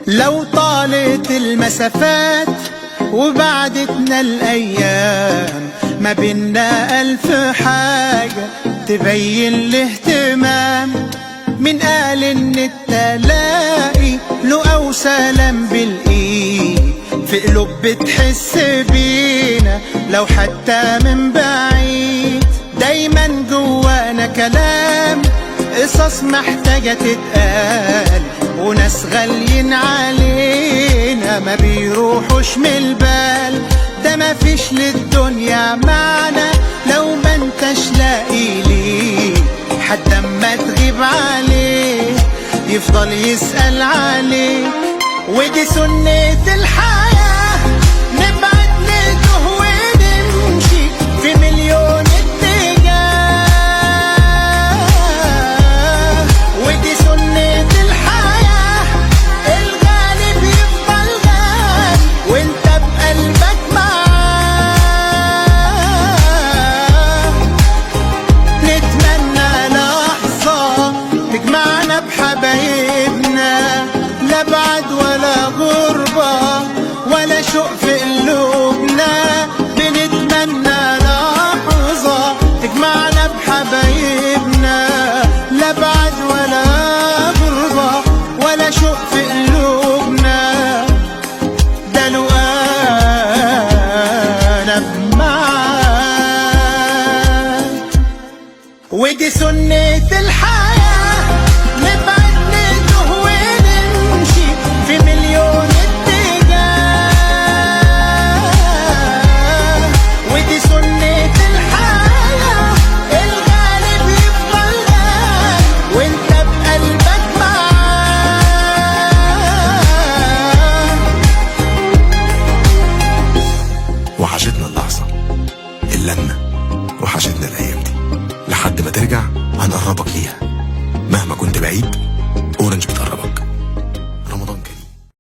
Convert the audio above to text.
لو طالت المسافات وبعدتنا الأيام، ما بينا ألف حاجة تبين الاهتمام. من قال إن التلاقي له أو سلام بالإيد، في قلوب بتحس بينا لو حتى من بعيد. دايما جوانا كلام، قصص محتاجة تتقال، وناس غاليين علينا ما بيروحوش من البال. ده مفيش للدنيا معنى لو ما انتش لاقي ليه حد اما تغيب عليه يفضل يسأل عليه. ودي سنة الحياة، نبعد نتوه ونمشي في مليون اتجاه. ودي سنة الحياة، الغالب يفضل غالي وانت بقلبك معاه. نتمنى لحظة تجمعنا بحبايبنا، لا بعد ولا غربة ولا شوق في قلوبنا. بنتمنى لحظة تجمعنا بحبايبنا، لا بعد ولا غربة ولا شوق في قلوبنا. ده لو أنا معاك. ودي سنة الحياة، نبعد نتوه ونمشي في مليون اتجاه. ودي سنة الحياة، الغالب يفضل غالي وانت بقلبك معاه. وحشتنا اللحظة، اللمة، وحشتنا الأيام دي. لحد ما ترجع هنقربك ليها، مهما كنت بعيد أورنج بتقربك.